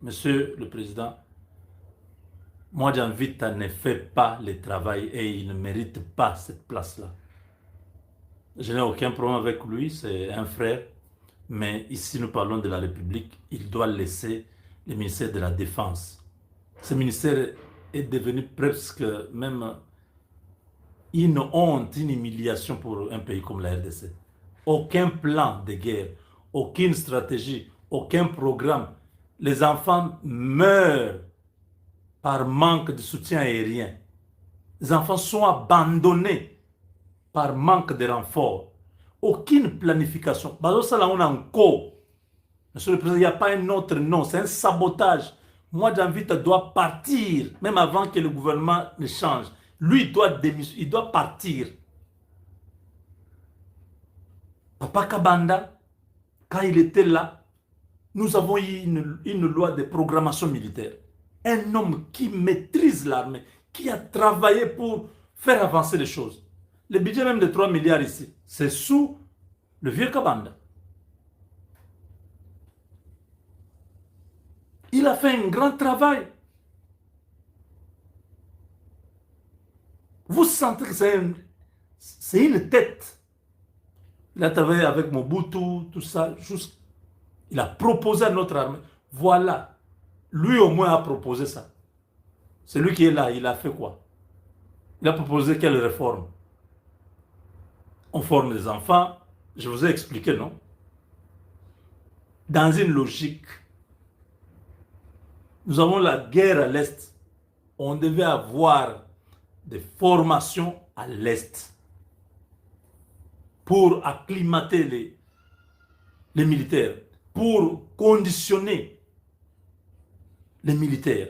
Monsieur le Président, moi j'invite à ne faire pas le travail et il ne mérite pas cette place-là. Je n'ai aucun problème avec lui, c'est un frère, mais ici nous parlons de la République, il doit laisser le ministère de la Défense. Ce ministère est devenu presque même une honte, une humiliation pour un pays comme la RDC. Aucun plan de guerre, aucune stratégie, aucun programme. Les enfants meurent par manque de soutien aérien. Les enfants sont abandonnés par manque de renfort. Aucune planification. Monsieur le Président, il n'y a pas un autre nom, c'est un sabotage. Moi, j'invite doit partir, même avant que le gouvernement ne change. Lui, il doit partir. Papa Kabanda, quand il était là, nous avons eu une loi de programmation militaire. Un homme qui maîtrise l'armée, qui a travaillé pour faire avancer les choses. Le budget même de 3 milliards ici, c'est sous le vieux Kabanda. Il a fait un grand travail. Vous sentez que c'est une tête. Il a travaillé avec Mobutu, tout ça. Il a proposé à notre armée. Voilà. Lui au moins a proposé ça. Celui qui est là, il a fait quoi? Il a proposé quelle réforme? On forme des enfants. Je vous ai expliqué, non? Dans une logique. Nous avons la guerre à l'Est. On devait avoir des formations à l'Est pour acclimater les militaires, pour conditionner les militaires,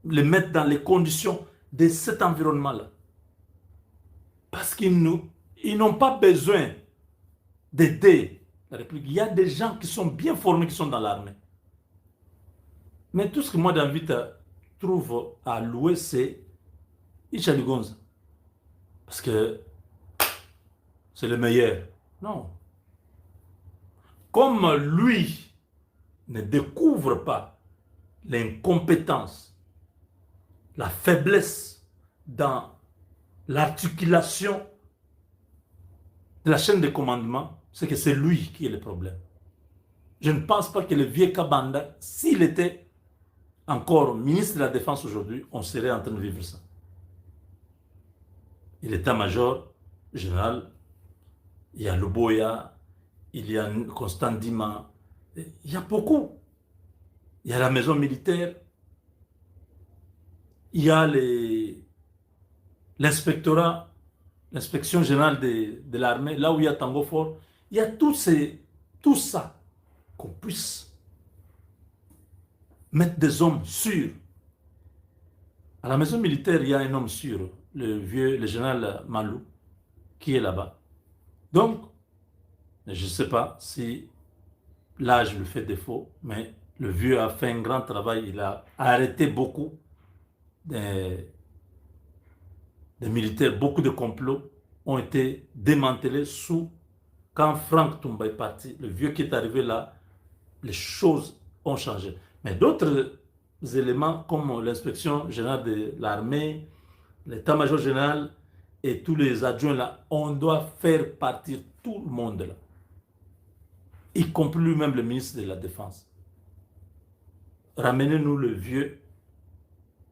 les mettre dans les conditions de cet environnement-là. Parce qu'ils n'ont pas besoin d'aider la République. Il y a des gens qui sont bien formés, qui sont dans l'armée. Mais tout ce que moi j'invite trouve à louer, c'est Ichali Gonza. Parce que c'est le meilleur. Non. Comme lui ne découvre pas l'incompétence, la faiblesse dans l'articulation de la chaîne de commandement, c'est que c'est lui qui est le problème. Je ne pense pas que le vieux Kabanda, s'il était encore ministre de la Défense aujourd'hui, on serait en train de vivre ça. Il est état-major général, il y a Luboya, il y a Constant Dima, il y a beaucoup. Il y a la maison militaire, il y a l'inspectorat, l'inspection générale de l'armée, là où il y a Tango Fort. Il y a tout ça, qu'on puisse mettre des hommes sûrs. À la maison militaire, il y a un homme sûr, le général Malou, qui est là-bas. Donc, je ne sais pas si l'âge lui fait défaut, mais le vieux a fait un grand travail. Il a arrêté beaucoup des militaires. Beaucoup de complots ont été démantelés quand Franck Toumba est parti. Le vieux qui est arrivé là, les choses ont changé. Mais d'autres éléments comme l'inspection générale de l'armée, l'état-major général et tous les adjoints là, on doit faire partir tout le monde là, y compris lui-même le ministre de la Défense. Ramenez-nous le vieux,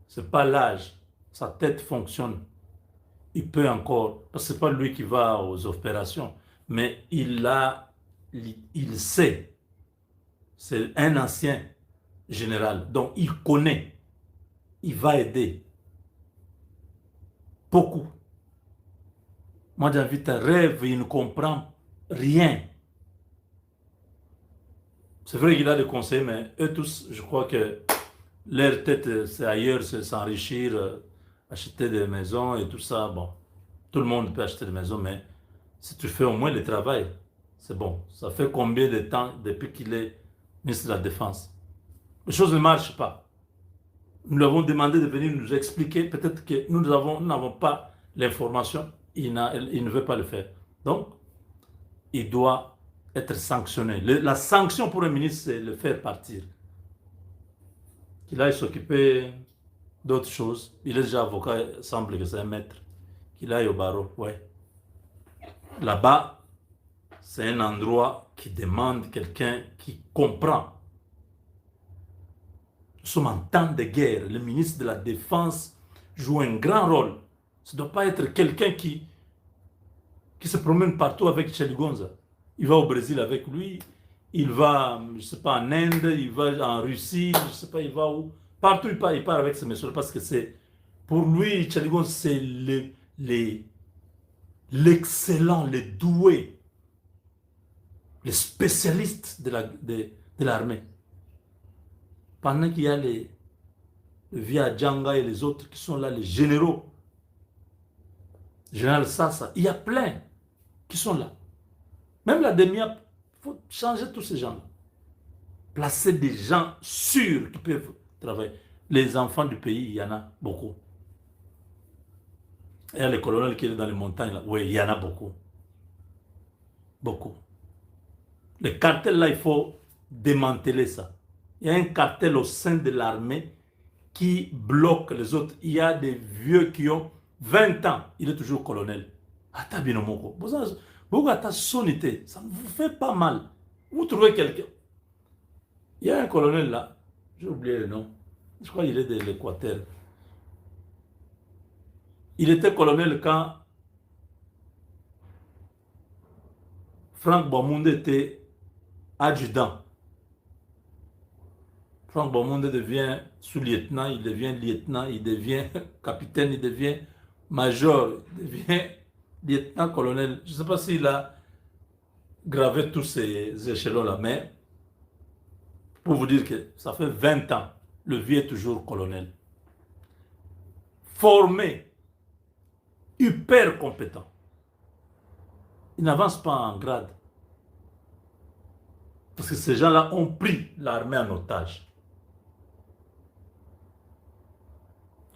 ce n'est pas l'âge, sa tête fonctionne. Il peut encore, parce que ce n'est pas lui qui va aux opérations, mais il sait, c'est un ancien général, donc il connaît, il va aider beaucoup. Moi j'invite un rêve, il ne comprend rien. C'est vrai qu'il a des conseils, mais eux tous, je crois que leur tête, c'est ailleurs, c'est s'enrichir, acheter des maisons et tout ça. Bon, tout le monde peut acheter des maisons, mais si tu fais au moins le travail, c'est bon. Ça fait combien de temps depuis qu'il est ministre de la Défense? Les choses ne marchent pas. Nous lui avons demandé de venir nous expliquer. Peut-être que nous n'avons pas l'information. Il ne veut pas le faire. Donc, il doit être sanctionné. La sanction pour un ministre, c'est le faire partir. qu'il aille s'occuper d'autres choses. Il est déjà avocat, il semble que c'est un maître. Qu'il aille au barreau, ouais. Là-bas, c'est un endroit qui demande quelqu'un qui comprend. Nous sommes en temps de guerre. Le ministre de la Défense joue un grand rôle. Ce ne doit pas être quelqu'un qui se promène partout avec Cheligonza. Il va au Brésil avec lui, il va, je ne sais pas, en Inde, il va en Russie, je ne sais pas, il va où. Partout il part avec ce monsieur parce que c'est, pour lui, Cheligonza, c'est l'excellent, le doué, le spécialiste de l'armée. Pendant qu'il y a les Via Djanga et les autres qui sont là, les généraux, Général Sassa, il y a plein qui sont là. Même la DEMIA, il faut changer tous ces gens-là. Placer des gens sûrs qui peuvent travailler. Les enfants du pays, il y en a beaucoup. Il y a les colonels qui sont dans les montagnes, là. Oui, il y en a beaucoup. Beaucoup. Les cartels, là, il faut démanteler ça. Il y a un cartel au sein de l'armée qui bloque les autres. Il y a des vieux qui ont 20 ans. Il est toujours colonel. Atabinomoko. Vous avez sonité. Ça ne vous fait pas mal. Vous trouvez quelqu'un. Il y a un colonel là. J'ai oublié le nom. Je crois qu'il est de l'Équateur. Il était colonel quand Franck Bamunde était adjudant. Franck Bamunde devient sous-lieutenant, il devient lieutenant, il devient capitaine, il devient major, il devient lieutenant-colonel. Je ne sais pas s'il a gravé tous ces échelons-là, mais pour vous dire que ça fait 20 ans, le vieux est toujours colonel. Formé, hyper compétent. Il n'avance pas en grade. Parce que ces gens-là ont pris l'armée en otage.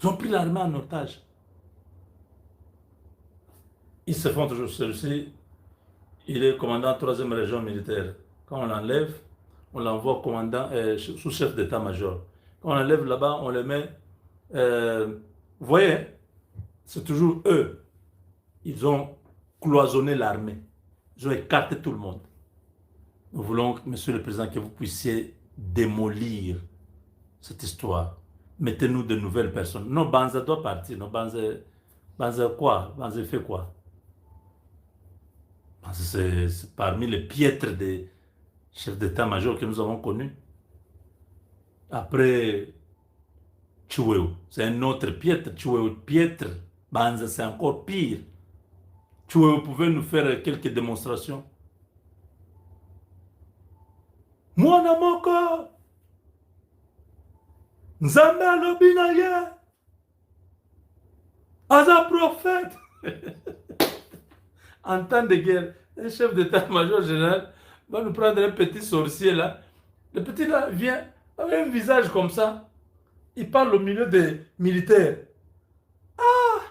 Ils ont pris l'armée en otage. Ils se font toujours celui-ci. Il est commandant de la 3e région militaire. Quand on l'enlève, on l'envoie commandant, sous-chef d'état-major. Quand on l'enlève là-bas, on le met... vous voyez, c'est toujours eux. Ils ont cloisonné l'armée. Ils ont écarté tout le monde. Nous voulons, Monsieur le Président, que vous puissiez démolir cette histoire. Mettez-nous de nouvelles personnes. Non, Banza doit partir. Non, Banza quoi? Banza fait quoi? C'est parmi les piètres des chefs d'état-major que nous avons connus. Après Chiweu, c'est un autre piètre. Chiweu piètre. Banza, c'est encore pire. Chiweu pouvait nous faire quelques démonstrations. Mwana moko Nzambe alobi na ye aza prophète. En temps de guerre, un chef d'état-major général va nous prendre un petit sorcier là. Le petit là vient avec un visage comme ça. Il parle au milieu des militaires. Ah!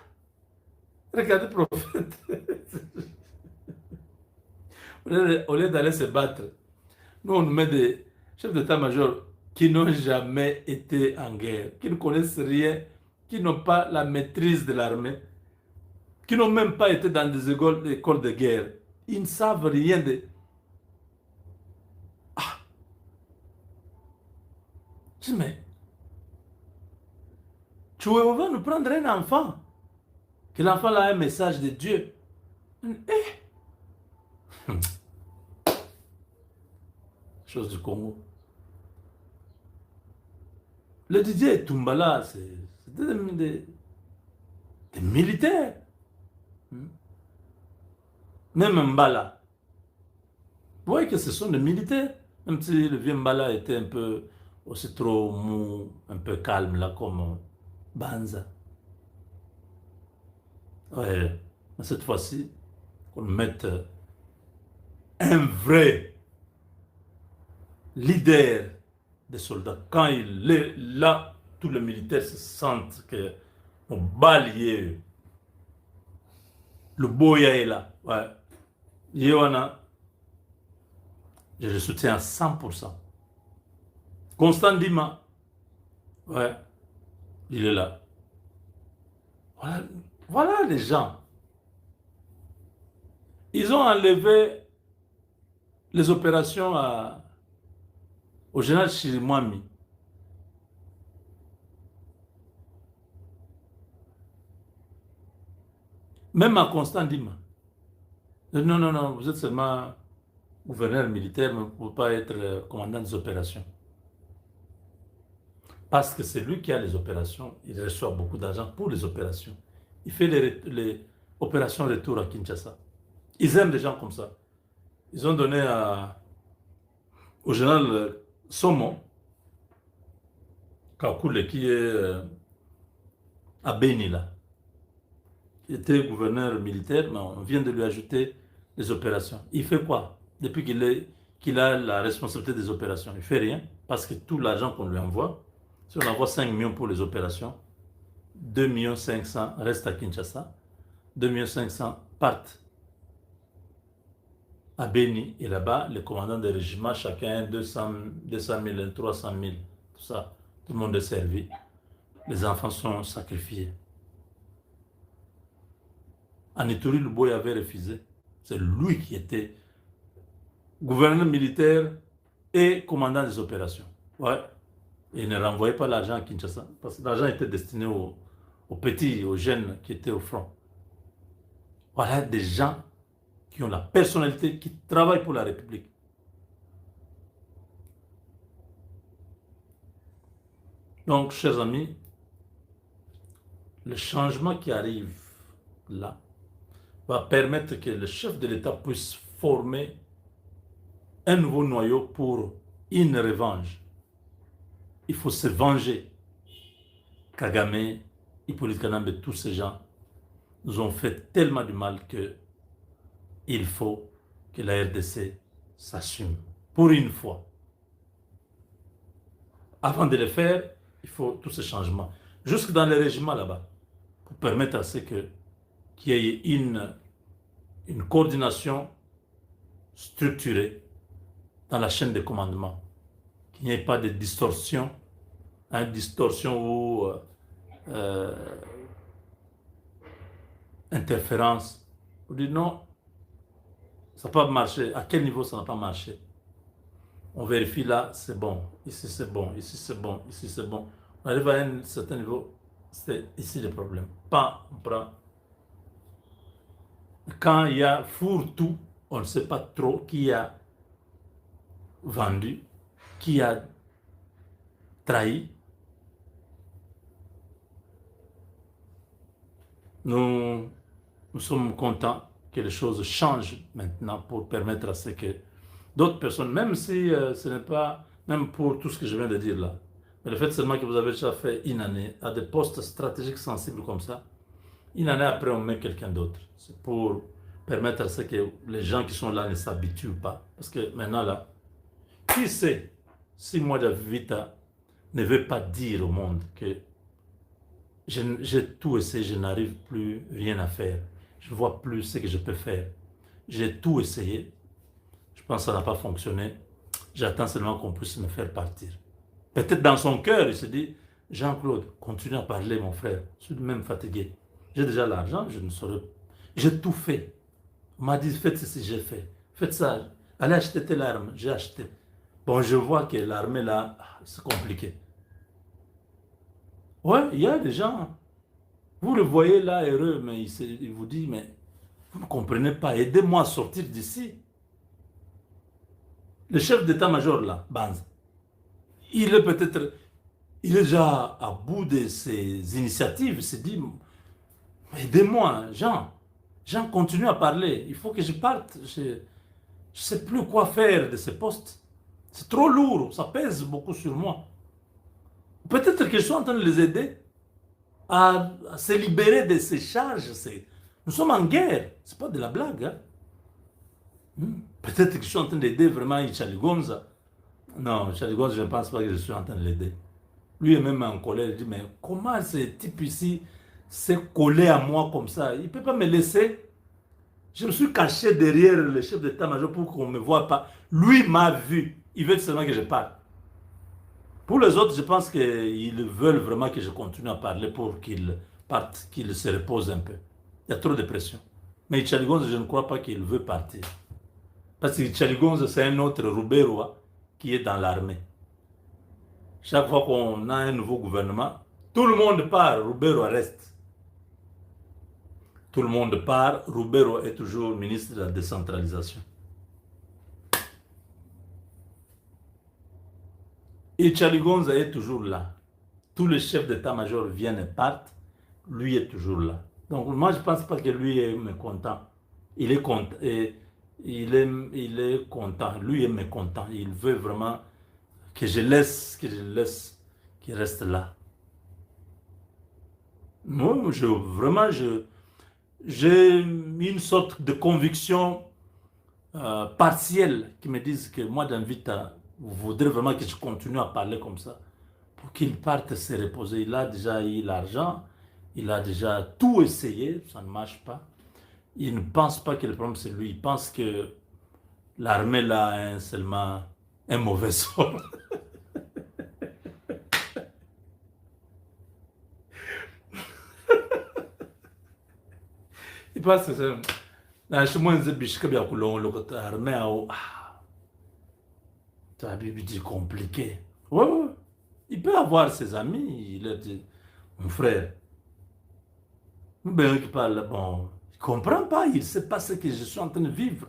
Regardez prophète. Au lieu d'aller se battre, nous on nous met des chefs d'état-major qui n'ont jamais été en guerre, qui ne connaissent rien, qui n'ont pas la maîtrise de l'armée, qui n'ont même pas été dans des écoles de guerre. Ils ne savent rien de... Ah! Je dis, mais... Tu vas nous prendre un enfant, que l'enfant a un message de Dieu. Chose du Congo. Le Didier Tumbala, c'était des militaires. Même Mbala. Vous voyez que ce sont des militaires. Même si le vieux Mbala était un peu aussi trop mou, un peu calme là comme Banza. Ouais. Mais cette fois-ci, qu'on mette un vrai leader des soldats. Quand il est là, tous les militaires se sentent que on balaye. Le boya est là. Ouais. Yewana, je le soutiens à 100%. Constant Dima, Ouais, il est là. Voilà, voilà les gens. Ils ont enlevé les opérations au général Chirimwami. Même à Constant Dima. Non, non, non, vous êtes seulement gouverneur militaire, mais vous ne pouvez pas être commandant des opérations. Parce que c'est lui qui a les opérations. Il reçoit beaucoup d'argent pour les opérations. Il fait les opérations retour à Kinshasa. Ils aiment des gens comme ça. Ils ont donné au général Somo, Kakule, qui est à Beni, là. Il était gouverneur militaire, mais on vient de lui ajouter les opérations. Il fait quoi? Depuis qu'il a la responsabilité des opérations, il ne fait rien. Parce que tout l'argent qu'on lui envoie, si on envoie 5 millions pour les opérations, 2 500 000 restent à Kinshasa, 2 500 000 partent à Beni, et là-bas, les commandants des régiments, chacun 200 000, 300 000, tout ça, tout le monde est servi. Les enfants sont sacrifiés. Anituri Luboy avait refusé. C'est lui qui était gouverneur militaire et commandant des opérations. Ouais. Et il ne renvoyait pas l'argent à Kinshasa, parce que l'argent était destiné aux petits, aux jeunes qui étaient au front. Voilà des gens qui ont la personnalité, qui travaillent pour la République. Donc, chers amis, le changement qui arrive là va permettre que le chef de l'État puisse former un nouveau noyau pour une revanche. Il faut se venger. Kagame, Hippolyte Kanambe, tous ces gens nous ont fait tellement du mal que il faut que la RDC s'assume. Pour une fois. Avant de le faire, il faut tous ces changements. Jusque dans les régiments là-bas, pour permettre à ce qu'il y ait une coordination structurée dans la chaîne de commandement. Qu'il n'y ait pas de distorsion, distorsion ou interférence. On dit non, ça n'a pas marché. À quel niveau ça n'a pas marché? On vérifie là, c'est bon. Ici c'est bon, ici c'est bon, ici c'est bon. On arrive à un certain niveau, c'est ici le problème. Pas, on prend. Quand il y a fourre-tout, on ne sait pas trop qui a vendu, qui a trahi. Nous sommes contents que les choses changent maintenant pour permettre à ce que d'autres personnes, même si ce n'est pas, même pour tout ce que je viens de dire là, mais le fait seulement que vous avez déjà fait une année à des postes stratégiques sensibles comme ça, une année après on met quelqu'un d'autre. C'est pour permettre à ce que les gens qui sont là ne s'habituent pas. Parce que maintenant là, qui sait si moi Vita ne veut pas dire au monde que j'ai tout essayé, je n'arrive plus rien à faire. Je ne vois plus ce que je peux faire. J'ai tout essayé. Je pense que ça n'a pas fonctionné. J'attends seulement qu'on puisse me faire partir. Peut-être dans son cœur, il se dit, Jean-Claude, continue à parler, mon frère. Je suis même fatigué. J'ai déjà l'argent, je ne saurais. J'ai tout fait. On m'a dit, faites ceci, j'ai fait. Faites ça. Allez acheter telle arme, j'ai acheté. Bon, je vois que l'armée là, c'est compliqué. Ouais, il y a des gens, vous le voyez là heureux, mais il vous dit, mais vous ne comprenez pas, aidez-moi à sortir d'ici. Le chef d'état-major là, Banz, il est peut-être, il est déjà à bout de ses initiatives, il se dit, aidez-moi, Jean. Jean, continue à parler, il faut que je parte. Je ne sais plus quoi faire de ces postes. C'est trop lourd, ça pèse beaucoup sur moi. Peut-être que je suis en train de les aider à se libérer de ces charges. Nous sommes en guerre, ce n'est pas de la blague. Hein? Peut-être que je suis en train d'aider vraiment Ichaligonza. Non, Ichaligonza, je ne pense pas que je suis en train de l'aider. Lui est même en colère, il dit, mais comment ce type ici s'est collé à moi comme ça? Il ne peut pas me laisser. Je me suis caché derrière le chef d'état-major pour qu'on ne me voie pas. Lui m'a vu. Il veut seulement que je parte. Pour les autres, je pense qu'ils veulent vraiment que je continue à parler pour qu'ils partent, qu'ils se reposent un peu. Il y a trop de pression. Mais Chaligonze, je ne crois pas qu'il veut partir. Parce que Chaligonze, c'est un autre Rouberois qui est dans l'armée. Chaque fois qu'on a un nouveau gouvernement, tout le monde part, Rouberois reste. Tout le monde part, Rouberois est toujours ministre de la décentralisation. Et Chaligonze est toujours là. Tous les chefs d'état-major viennent et partent, lui est toujours là. Donc moi, je ne pense pas que lui est mécontent. Il est content. Il est content. Lui est mécontent. Il veut vraiment que je laisse, qu'il reste là. Moi, vraiment, j'ai une sorte de conviction partielle qui me disent que moi, Danvita, vous voudrez vraiment que je continue à parler comme ça pour qu'il parte se reposer. Il a déjà eu l'argent, il a déjà tout essayé, ça ne marche pas. Il ne pense pas que le problème c'est lui, il pense que l'armée là a seulement un mauvais sort. Il pense que c'est... Je me dis que l'armée a... C'est compliqué. Ouais, ouais. Il peut avoir ses amis, il a dit, mon frère. Ben, qui parle, bon, il ne comprend pas, il ne sait pas ce que je suis en train de vivre.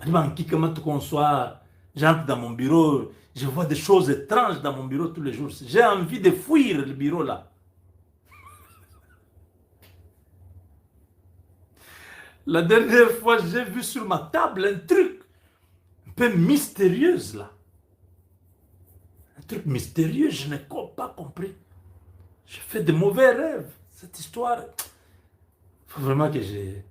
Comment qu'on soit, j'entre dans mon bureau, je vois des choses étranges dans mon bureau tous les jours. J'ai envie de fuir le bureau là. La dernière fois, j'ai vu sur ma table un truc un peu mystérieux là. Un truc mystérieux, je n'ai pas compris. Je fais de mauvais rêves. Cette histoire, il faut vraiment que j'ai...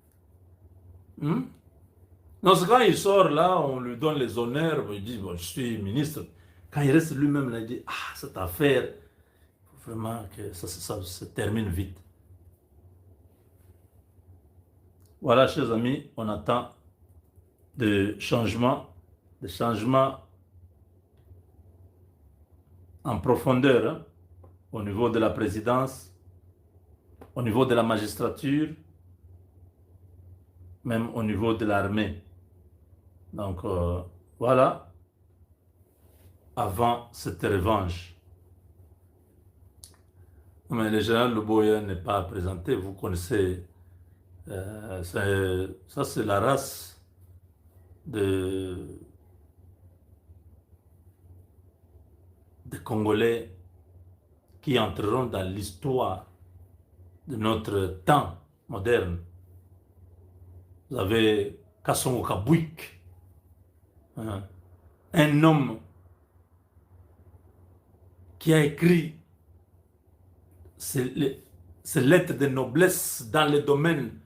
Non, c'est quand il sort là, on lui donne les honneurs, il dit, bon, je suis ministre. Quand il reste lui-même là, il dit, ah, cette affaire, il faut vraiment que ça se termine vite. Voilà, chers amis, on attend des changements en profondeur, hein, au niveau de la présidence, au niveau de la magistrature, même au niveau de l'armée. Donc, voilà, avant cette revanche. Mais le général Luboya n'est pas présenté, vous connaissez, ça c'est la race de Congolais qui entreront dans l'histoire de notre temps moderne. Vous avez Kassongo Kabwik, hein, un homme qui a écrit ses lettres de noblesse dans le domaine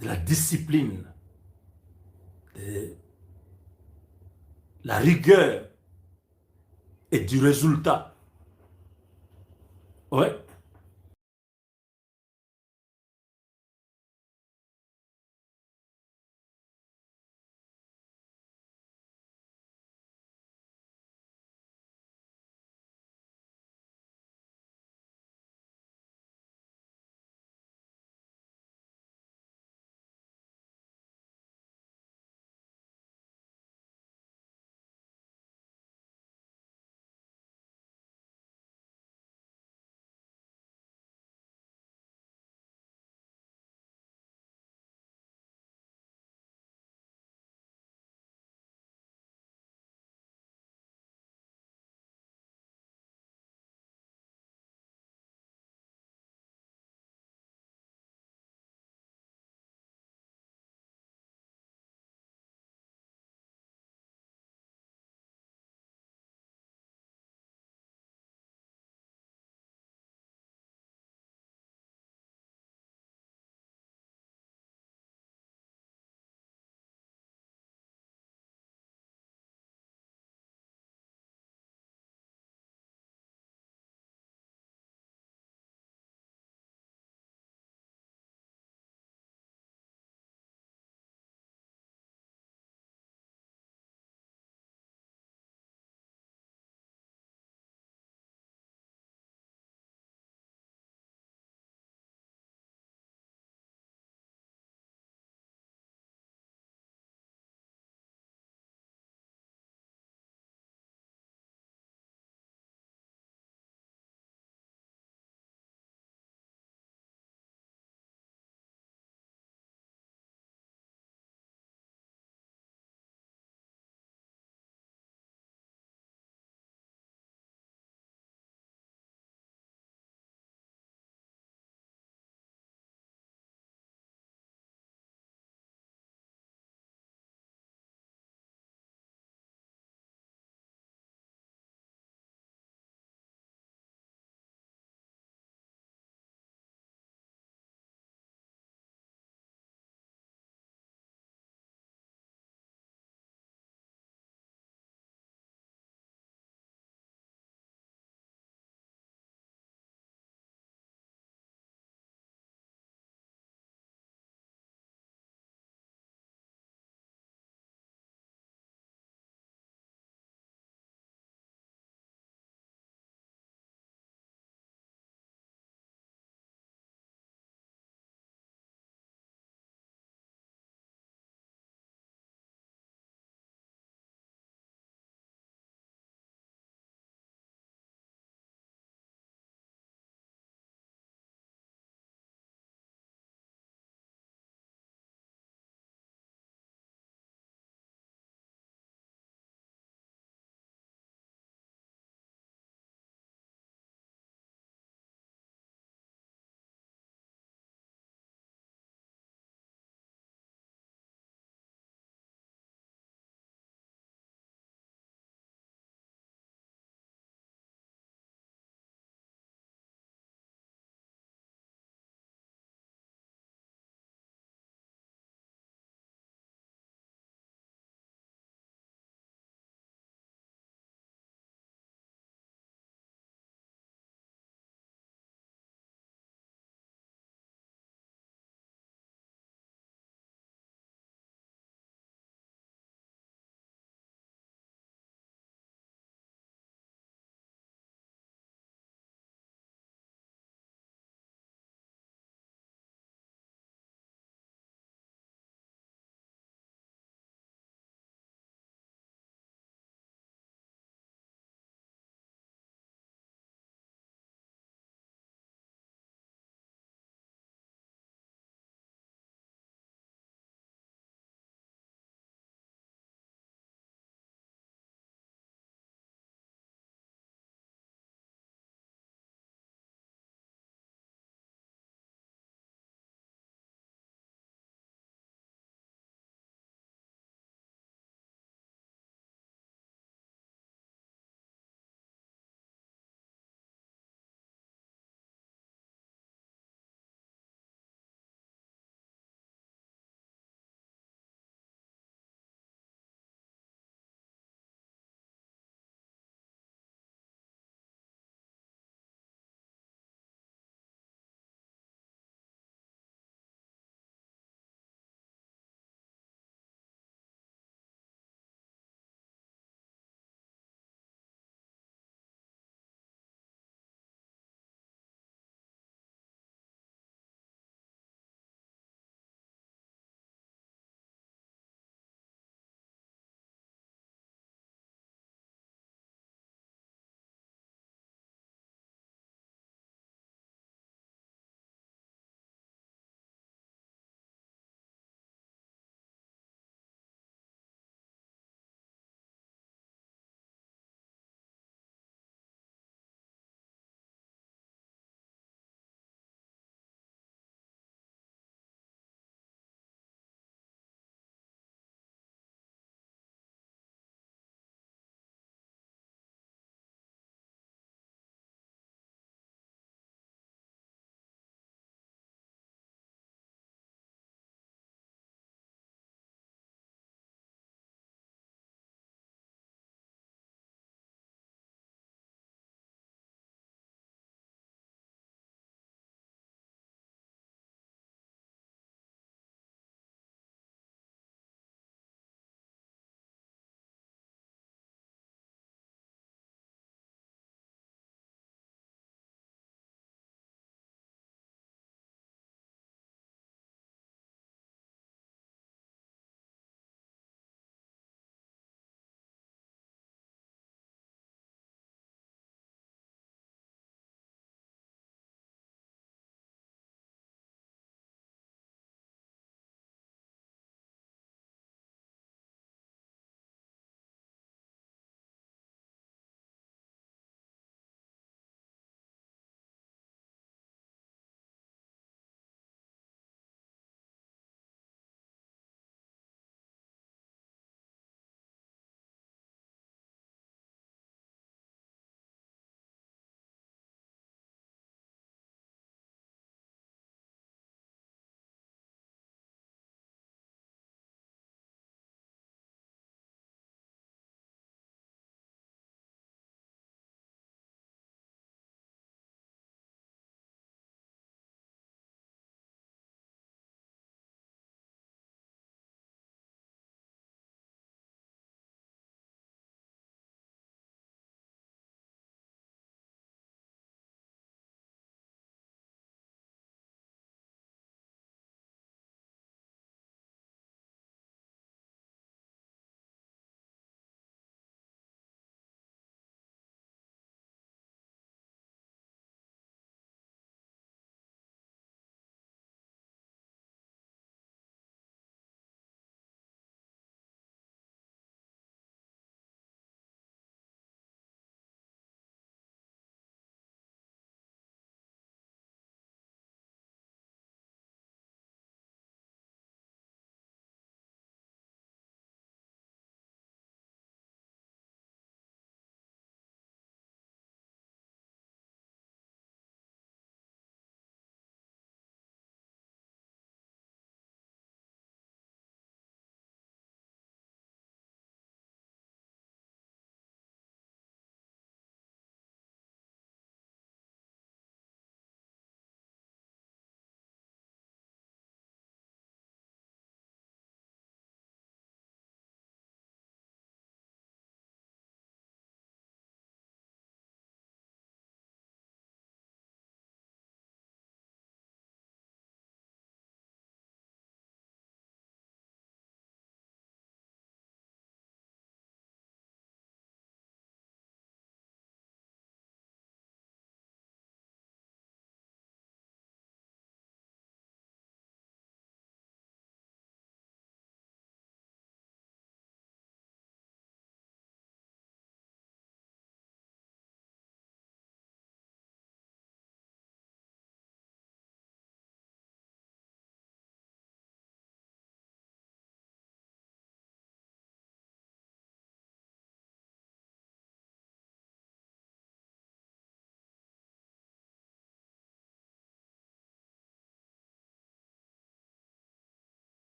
de la discipline, de la rigueur et du résultat. Ouais.